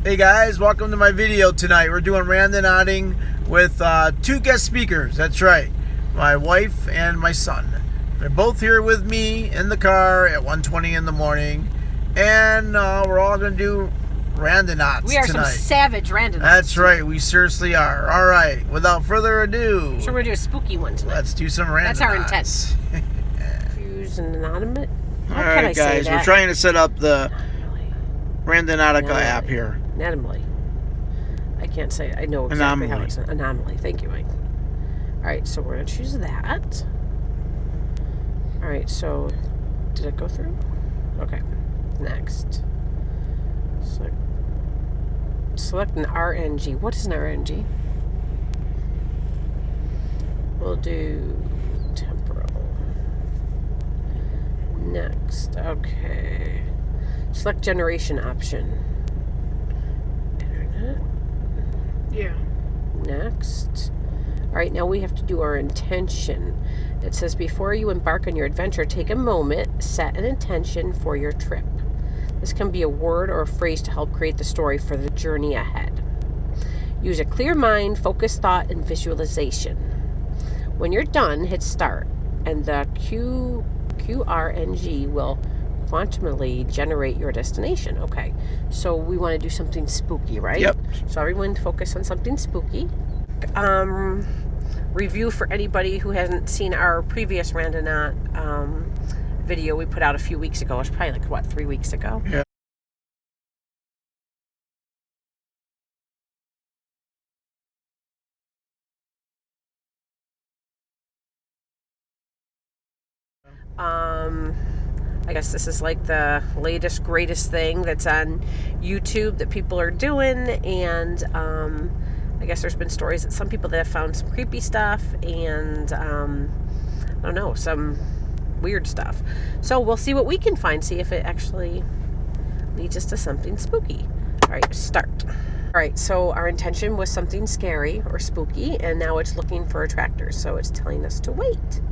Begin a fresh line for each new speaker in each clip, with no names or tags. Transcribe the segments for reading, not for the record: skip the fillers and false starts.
Hey guys, welcome to my video tonight. We're doing randonauting with two guest speakers. That's right, my wife and my son. They're both here with me in the car at 1:20 in the morning, and we're all going to do randonauts
We are
tonight.
some savage randonauts.
That's right, we seriously are. All right, without further ado,
So we're going to do a spooky one tonight.
let's do some randonauts.
That's our intent. Choose an anonymous. How
All
can I
right,
say
guys,
that?
we're trying to set up the Randonautica app here.
Anomaly. I can't say. I know exactly how it's an anomaly. Thank you, Mike. All right, so we're going to choose that. All right, so did it go through? Okay, next. Select an RNG. What is an RNG? We'll do temporal. Next, okay. Select generation option. Internet.
Yeah.
Next. All right, now we have to do our intention. It says, before you embark on your adventure, take a moment, set an intention for your trip. This can be a word or a phrase to help create the story for the journey ahead. Use a clear mind, focused thought, and visualization. When you're done, hit start, and the QRNG will quantumly generate your destination. Okay, so we want to do something spooky, right?
Yep.
So everyone focus on something spooky. Review for anybody who hasn't seen our previous Randonaut video we put out a few weeks ago. It was probably like, what, 3 weeks ago?
Yeah.
I guess this is like the latest, greatest thing that's on YouTube that people are doing, and I guess there's been stories that some people that have found some creepy stuff and I don't know, some weird stuff. So we'll see what we can find, see if it actually leads us to something spooky. All right, start. All right, so our intention was something scary or spooky, and now it's looking for attractors, so it's telling us to wait.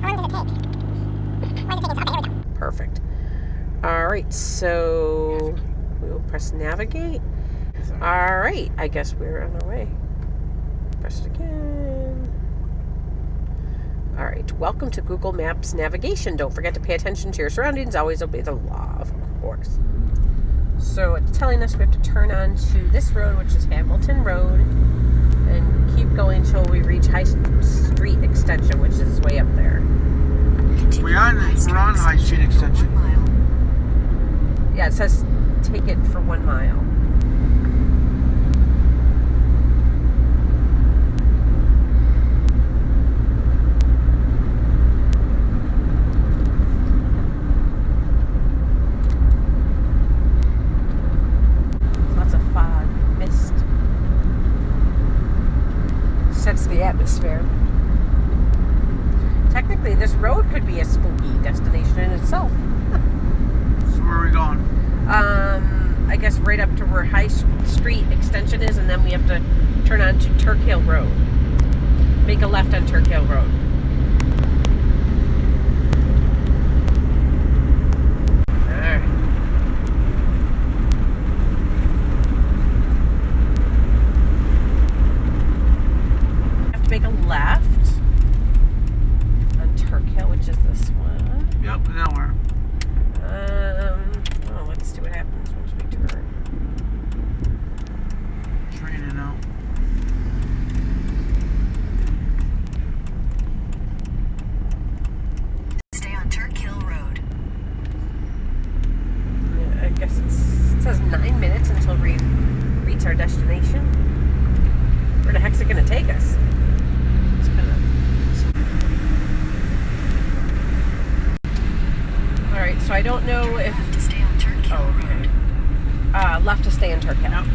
How long does it take? Why does it take? Okay, here we go.
Perfect. All right, so we will press navigate. All right, I guess we're on our way. Press it again. All right, welcome to Google Maps navigation. Don't forget to pay attention to your surroundings. Always obey the law, of course. So it's telling us we have to turn on to this road, which is Hamilton Road, and keep going until we reach High Street Extension, which is way up there.
We're on High Street Extension.
Yeah, it says take it for 1 mile. Lots of fog, mist. Sets the atmosphere. Technically, this road could be a spooky destination in itself.
So where are we going?
I guess right up to where High Street Extension is, and then we have to turn on to Turk Hill Road. Make a left on Turk Hill Road. Alright. Have to make a left on Turk Hill, which is this one.
Yep, now where?
Well, let's see what happens once we turn.
Training out.
Stay on Turk Hill Road.
Yeah, I guess it says 9 minutes until we reach our destination. Where the heck's it going to take us? It's All right, so I don't know if...
To stay on Turk Hill Road.
Left to stay in Turk Hill. Yep.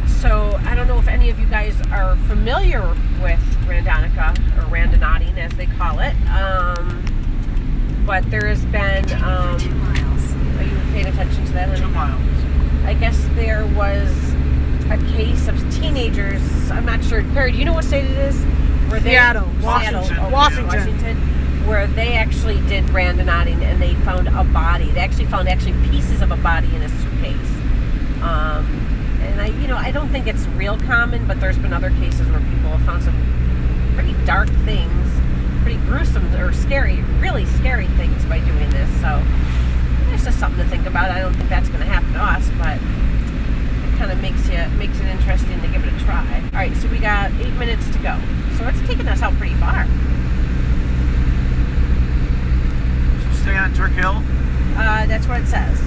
So I don't know if any of you guys are familiar with Randonautica, or randonauting as they call it. But there has been,
2 miles.
are you paying attention to that?
2 miles.
I guess there was a case of teenagers, I'm not sure. Perry, do you know what state it is? Where
Seattle.
Seattle.
Washington.
Oh,
Washington.
Washington. where they actually did randonauting and they found a body. They actually found pieces of a body in a suitcase. And I don't think it's real common, but there's been other cases where people have found some pretty dark things, pretty gruesome or scary, really scary things by doing this. So it's just something to think about. I don't think that's going to happen to us, but it kind of makes it interesting to give it a try. All right, so we got 8 minutes to go. So it's taking us out pretty far.
So stay on Turk Hill.
That's what it says.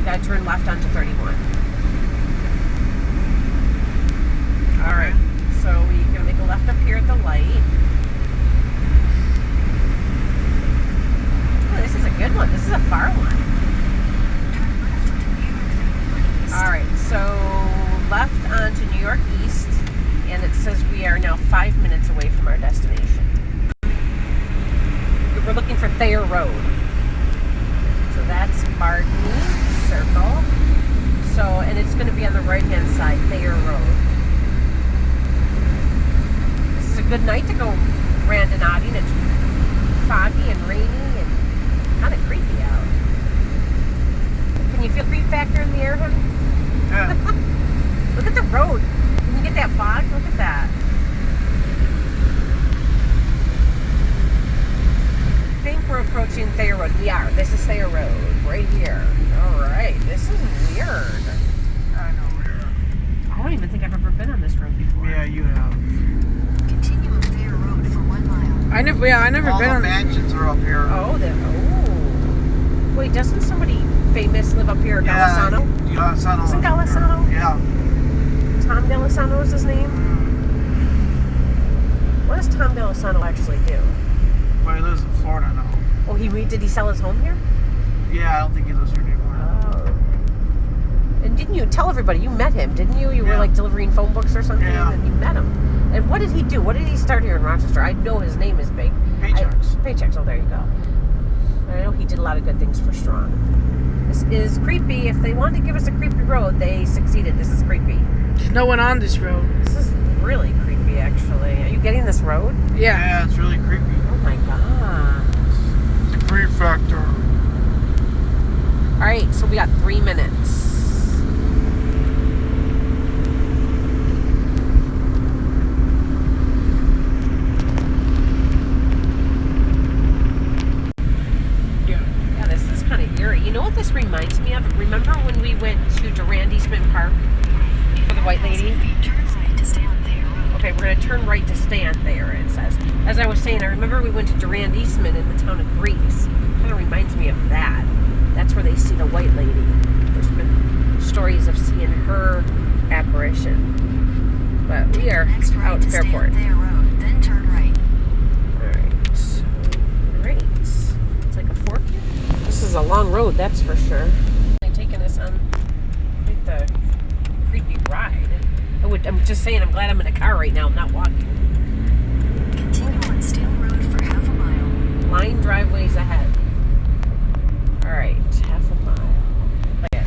Gotta turn left onto 31. All right, so we're gonna make a left up here at the light. Oh, this is a good one. This is a far one. All right, so left onto New York East, and it says we are now 5 minutes away from our destination. We're looking for Thayer Road. So that's Martini Circle. So, and it's going to be on the right-hand side, Thayer Road. This is a good night to go randonauting. It's foggy and rainy and kind of creepy out. Can you feel creep factor in the air, honey?
Yeah.
Look at the road. Can you get that fog? Look at that. I think we're approaching Thayer Road. We are. This is Thayer Road, right here. All right. This is weird.
I know where.
I don't even think I've ever been on this road before.
Yeah, you have.
Continue on Thayer Road for 1 mile.
I never
All
been
the
on this.
mansions are up here.
Oh, wait, doesn't somebody famous live up here? Golisano?
Golisano.
Isn't Golisano?
Yeah.
Tom Golisano is his name? What does Tom Golisano actually do?
Well, he lives in Florida now.
Oh, did he sell his home here?
Yeah, I don't think he lives here anymore.
Oh. And didn't you tell everybody? You met him, didn't you? You were
Yeah.
like delivering phone books or something,
Yeah.
and you met him. And what did he do? What did he start here in Rochester? I know his name is big.
Paychecks.
Paychecks. Oh, there you go. I know he did a lot of good things for Strong. This is creepy. If they wanted to give us a creepy road, they succeeded. This is creepy.
There's no one on this road.
This is really creepy, actually. Are you getting this road?
Yeah.
Yeah, it's really creepy.
Oh my god.
The creep factor.
All right, so we got 3 minutes. Yeah, this is kind of eerie. You know what this reminds me of? Remember when we went to Durand Eastman Park for the White Lady?
Turn right to stay on Thayer Road.
Okay, we're going to turn right to stay on Thayer, it says. As I was saying, I remember we went to Durand Eastman in the town of Greece. Kind of reminds me of that. That's where they see the White Lady. There's been stories of seeing her apparition. But we are
Next right
out
to
at
stay on
Fairport.
Thayer Road, then turn right.
Alright. It's like a fork. This is a long road, that's for sure. They're taking us on quite the creepy ride. I'm just saying, I'm glad I'm in a car right now. I'm not walking.
Continue on Steel Road for half a mile.
Line driveways ahead. Alright, half a mile. Okay.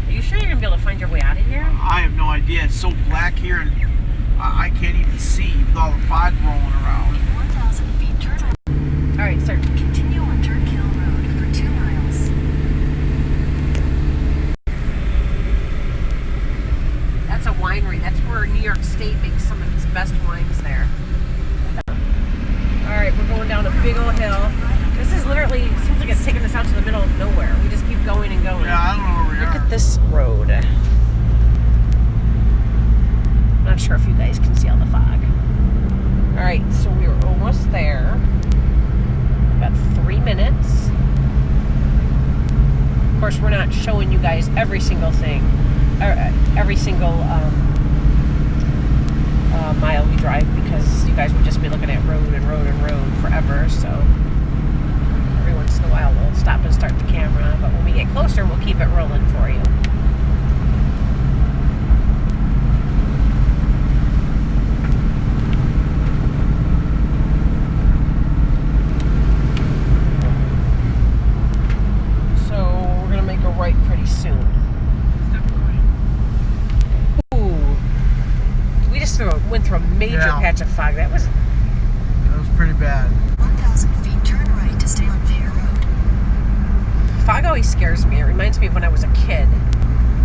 Are you sure you're going to be able to find your way out of here?
I have no idea. It's so black here, and I can't even see with all the fog rolling around.
In 1,000 feet, turn right.
Alright, sir.
Continue on Turk Hill Road for 2 miles.
That's a winery. That's where New York State makes some of its best wines there. Alright, we're going down a big old hill. This is literally, seems like it's taking us out to the middle of nowhere. We just keep going and going.
Yeah, I don't know where we
Look
are.
at this road. I'm not sure if you guys can see all the fog. Alright, so we were almost there. About 3 minutes. Of course, we're not showing you guys every single thing, every single mile we drive, because you guys would just be looking at road and road and road forever. So every once in a while we'll stop and start the camera, but when we get closer we'll keep it rolling for you. So we're gonna make a right pretty soon. Ooh, major
Yeah.
patch of fog. That was
pretty bad.
1,000 feet, turn right to stay on Thayer Road.
fog always scares me. It reminds me of when I was a kid,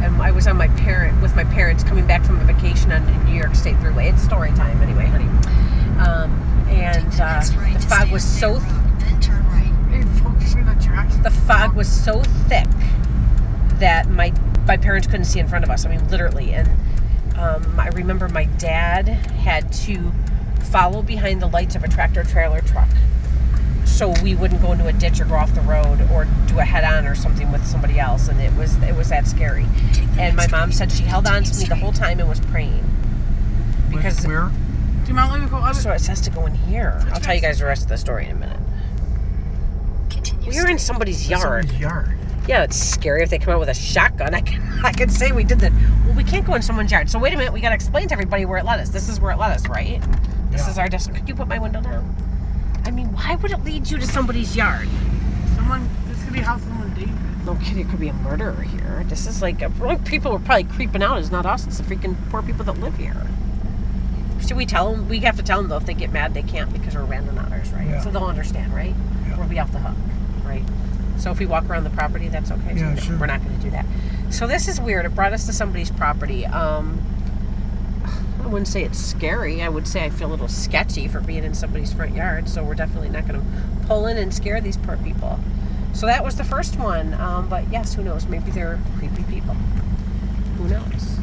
and I was on with my parents coming back from a vacation on the New York State Thruway. It's story time anyway, honey. And the fog was so
Then turn right.
the fog was so thick that my parents couldn't see in front of us. I mean, literally. And I remember my dad had to follow behind the lights of a tractor trailer truck so we wouldn't go into a ditch or go off the road or do a head-on or something with somebody else. And it was that scary. And my mom said she held on to me the whole time and was praying. Because
Where?
Do you mind letting me go?
so it says to go in here. I'll tell you guys the rest of the story in a minute.
Continue
We were in somebody's yard.
Somebody's yard.
Yeah, it's scary if they come out with a shotgun. I can say we did that. Well, we can't go in someone's yard. So wait a minute, we got to explain to everybody where it led us. This is where it led us, right? This
Yeah.
is our destination. Could you put my window down? I mean, why would it lead you to somebody's yard?
This could be how someone David.
No kidding, it could be a murderer here. This is like, people are probably creeping out. It's not us. It's the freaking poor people that live here. Should we tell them? We have to tell them, though, if they get mad, they can't because we're randonauters, right?
Yeah.
So they'll understand, right?
Yeah.
We'll be off the hook, right? So if we walk around the property, that's okay.
Yeah,
No,
sure.
We're not going to do that. So this is weird. It brought us to somebody's property. I wouldn't say it's scary. I would say I feel a little sketchy for being in somebody's front yard. So we're definitely not going to pull in and scare these poor people. So that was the first one. But yes, who knows? Maybe they're creepy people. Who knows?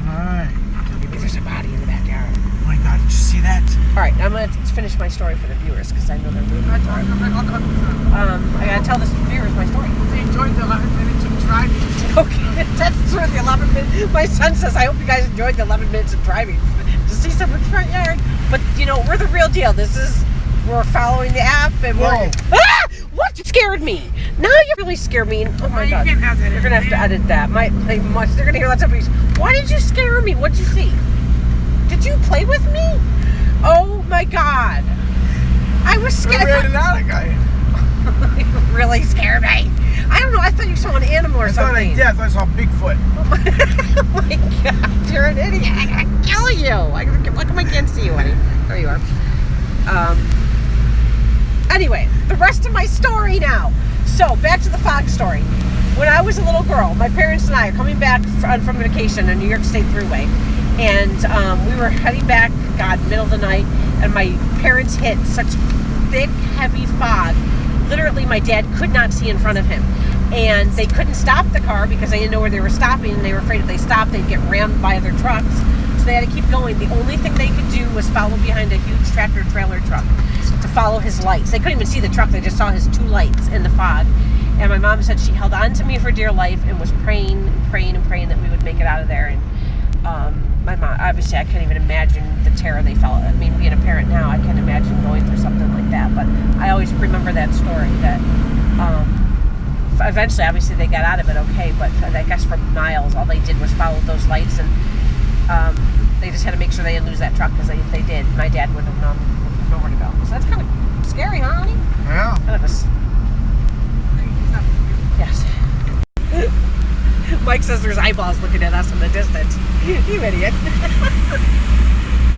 Alright.
Maybe there's a body in the backyard.
Oh my god, did you see that?
All right, I'm going to finish my story for the viewers because I know they're waiting for it. I got to tell the viewers my story.
They enjoyed the 11 minutes of driving.
Okay, that's true. The 11 minutes. My son says, I hope you guys enjoyed the 11 minutes of driving to see someone's front yard. But, you know, we're the real deal. We're following the app and
Whoa.
What scared me? Now you really scare me. Oh my
You
God.
can't have that.
You're going to have to edit that. They're going to hear lots of people. Why did you scare me? What'd you see? Did you play with me? Oh my God. I was scared.
Randonautica.
You really scared me. I don't know. I thought you saw an animal or
I thought
something.
I saw Bigfoot.
Oh my God, you're an idiot. I'm gonna kill you. How come I can't see you, Eddie? There you are. Anyway, the rest of my story now. So, back to the fog story. When I was a little girl, my parents and I are coming back from vacation on New York State Thruway. And we were heading back, middle of the night. And my parents hit such thick, heavy fog. Literally, my dad could not see in front of him. And they couldn't stop the car because they didn't know where they were stopping. And they were afraid if they stopped, they'd get rammed by other trucks. So they had to keep going. The only thing they could do was follow behind a huge tractor trailer truck to follow his lights. They couldn't even see the truck. They just saw his two lights in the fog. And my mom said she held on to me for dear life and was praying that we would make it out of there. And my mom, obviously, I can't even imagine the terror they felt. I mean, being a parent now, I can't imagine going through something like that. But I always remember that story that eventually, obviously, they got out of it okay. But I guess for miles, all they did was follow those lights. And they just had to make sure they didn't lose that truck because if they did, my dad would have known where to go. So that's kind of scary, huh, honey?
Yeah.
Kind of a... Yes. Mike says there's eyeballs looking at us from the distance. You idiot.